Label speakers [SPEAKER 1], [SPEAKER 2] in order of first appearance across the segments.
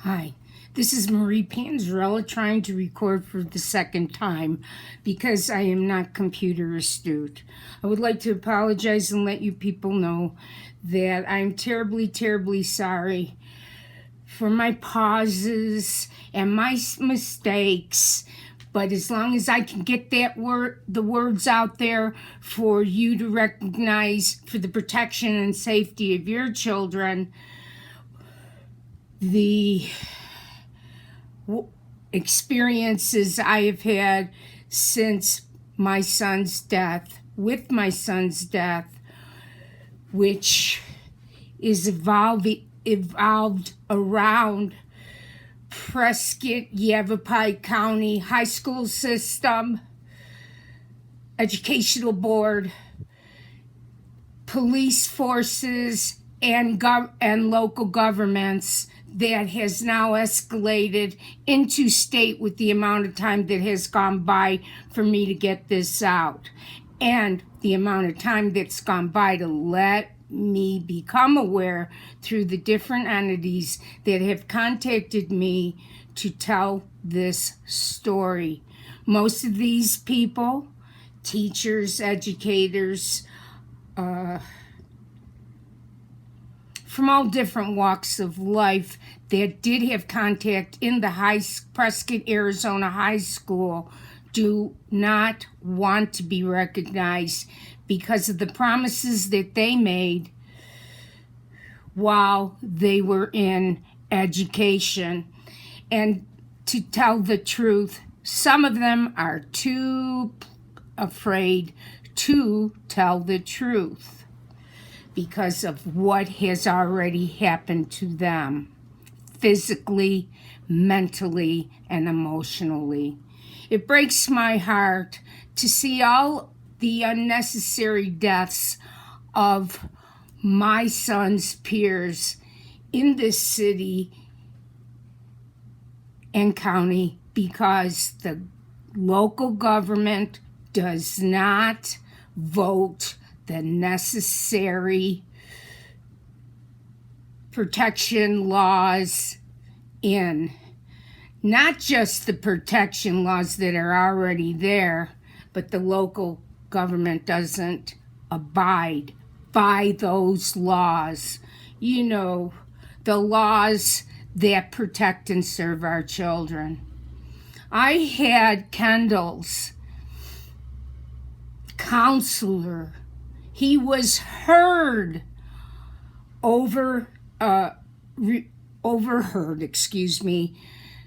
[SPEAKER 1] Hi, this is Marie Panzarella trying to record for the second time because I am not computer astute. I would like to apologize and let you people know that I'm terribly, terribly sorry for my pauses and my mistakes. But as long as I can get the words out there for you to recognize for the protection and safety of your children, the experiences I have had since my son's death, which is evolved around Prescott Yavapai County High School System, Educational Board, police forces, and local governments that has now escalated into state with the amount of time that has gone by for me to get this out, and the amount of time that's gone by to let me become aware through the different entities that have contacted me to tell this story. Most of these people, teachers, educators, from all different walks of life that did have contact in the Prescott, Arizona high school, do not want to be recognized because of the promises that they made while they were in education. And to tell the truth, some of them are too afraid to tell the truth because of what has already happened to them, physically, mentally, and emotionally. It breaks my heart to see all the unnecessary deaths of my son's peers in this city and county because the local government does not vote the necessary protection laws in. Not just the protection laws that are already there, but the local government doesn't abide by those laws. You know, the laws that protect and serve our children. I had Kendall's counselor. He was heard overheard,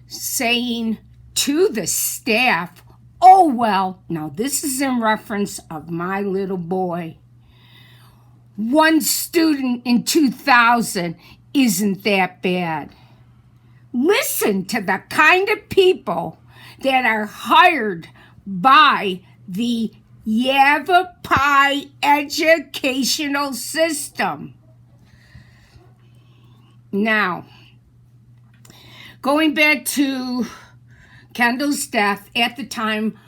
[SPEAKER 1] saying to the staff, "Oh, well, now this is in reference of my little boy. One student in 2000 isn't that bad." Listen to the kind of people that are hired by the Yavapai educational system. Now, going back to Kendall's death, at the time,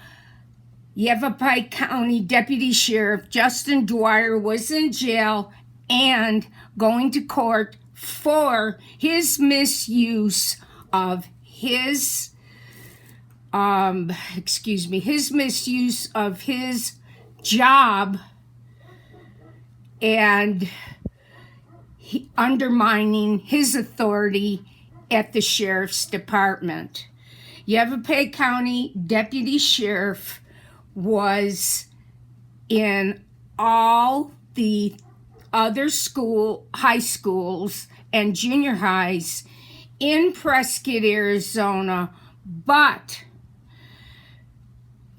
[SPEAKER 1] Yavapai County Deputy Sheriff Justin Dwyer was in jail and going to court for his misuse of his misuse of his job and undermining his authority at the sheriff's department. Yavapai County Deputy Sheriff was in all the other high schools and junior highs in Prescott, Arizona, but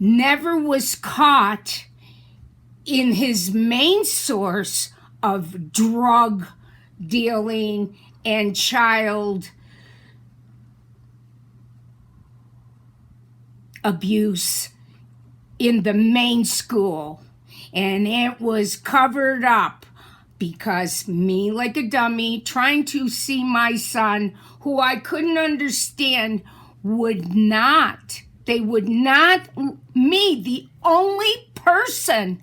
[SPEAKER 1] never was caught in his main source of drug dealing and child abuse in the main school. And it was covered up because me, like a dummy, trying to see my son, who I couldn't understand, they would not, me, the only person,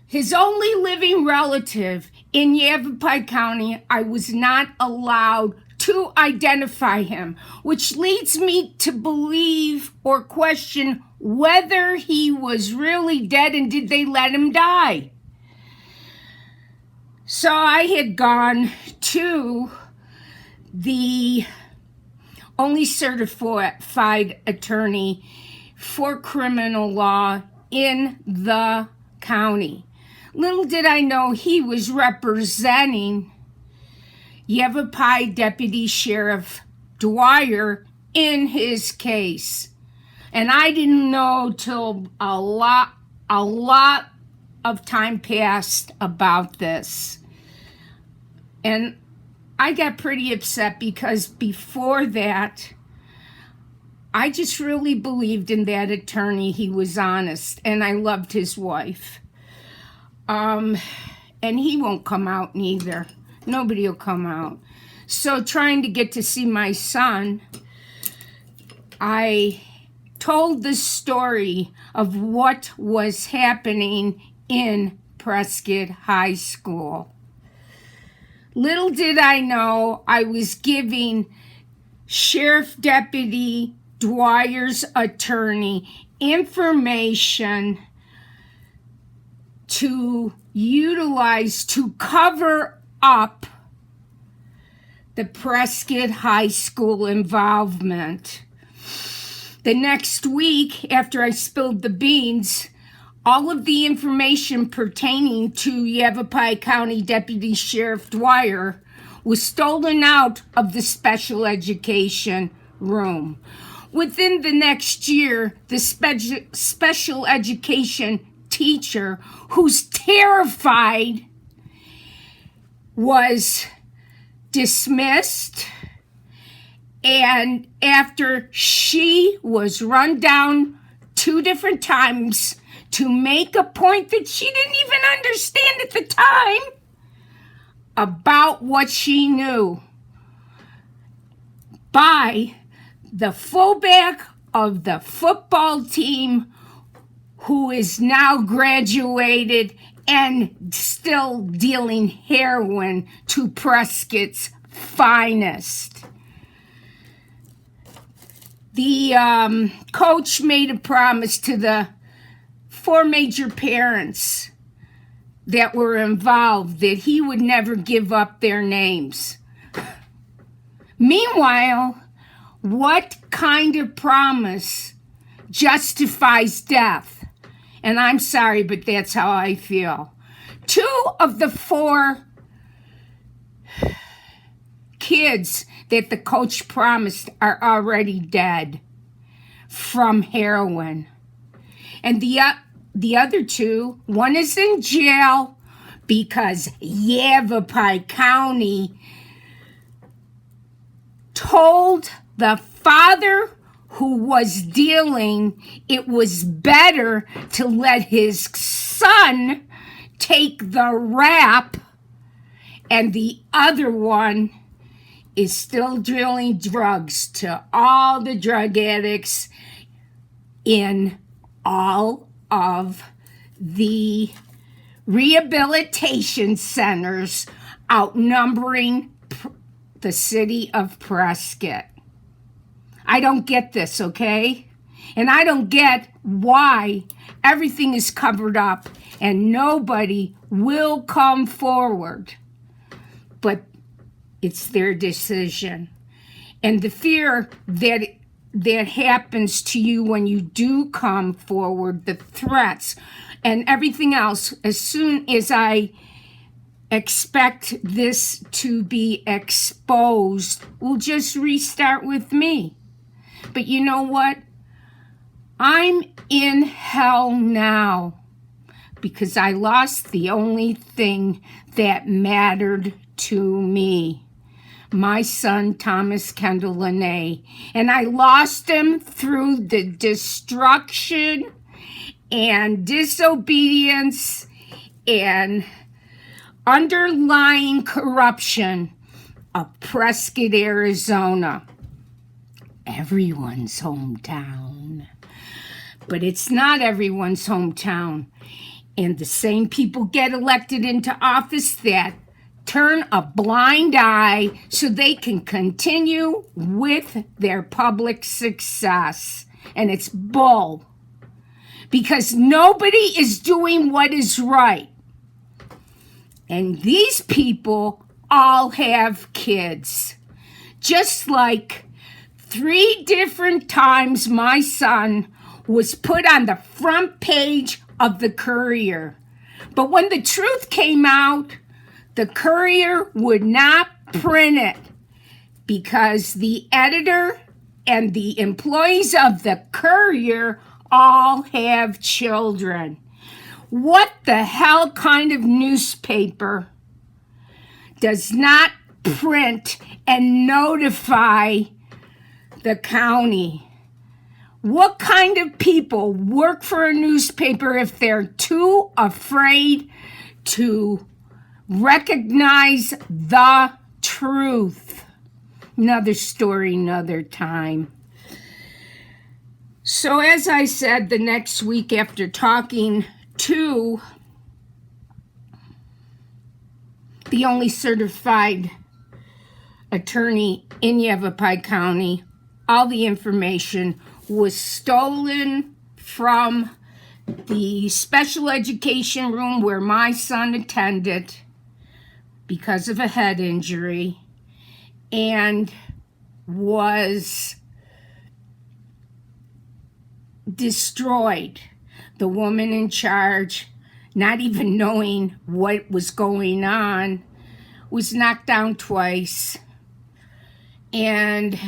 [SPEAKER 1] his only living relative in Yavapai County, I was not allowed to identify him, which leads me to believe or question whether he was really dead and did they let him die. So I had gone to the only certified attorney for criminal law in the county. Little did I know he was representing Yavapai Deputy Sheriff Dwyer in his case. And I didn't know till a lot of time passed about this. And I got pretty upset because before that, I just really believed in that attorney. He was honest, and I loved his wife. And he won't come out neither. Nobody will come out. So trying to get to see my son, I told the story of what was happening in Prescott High School. Little did I know I was giving Sheriff Deputy Dwyer's attorney information to utilize to cover up the Prescott High School involvement. The next week, after I spilled the beans, all of the information pertaining to Yavapai County Deputy Sheriff Dwyer was stolen out of the special education room. Within the next year, the special education teacher, who's terrified, was dismissed. And after she was run down 2 different times to make a point that she didn't even understand at the time about what she knew by the fullback of the football team, who is now graduated and still dealing heroin to Prescott's finest. The coach made a promise to the 4 major parents that were involved that he would never give up their names. Meanwhile, what kind of promise justifies death? And I'm sorry, but that's how I feel. 2 of the 4 kids that the coach promised are already dead from heroin. And the other 2, one is in jail because Yavapai County told the father who was dealing it was better to let his son take the rap, and the other one is still dealing drugs to all the drug addicts in all of the rehabilitation centers, outnumbering the city of Prescott. I don't get this, okay? And I don't get why everything is covered up and nobody will come forward. But it's their decision. And the fear that happens to you when you do come forward, the threats and everything else, as soon as I expect this to be exposed, will just restart with me. But you know what? I'm in hell now because I lost the only thing that mattered to me. My son, Thomas Kendall Lene. And I lost him through the destruction and disobedience and underlying corruption of Prescott, Arizona. Everyone's hometown. But it's not everyone's hometown. And the same people get elected into office that turn a blind eye so they can continue with their public success. And it's bull. Because nobody is doing what is right. And these people all have kids. Just like 3 different times my son was put on the front page of the Courier. But when the truth came out, the Courier would not print it because the editor and the employees of the Courier all have children. What the hell kind of newspaper does not print and notify the county? What kind of people work for a newspaper if they're too afraid to recognize the truth? Another story, another time. So as I said, the next week after talking to the only certified attorney in Yavapai County, all the information was stolen from the special education room where my son attended because of a head injury and was destroyed. The woman in charge, not even knowing what was going on, was knocked down twice and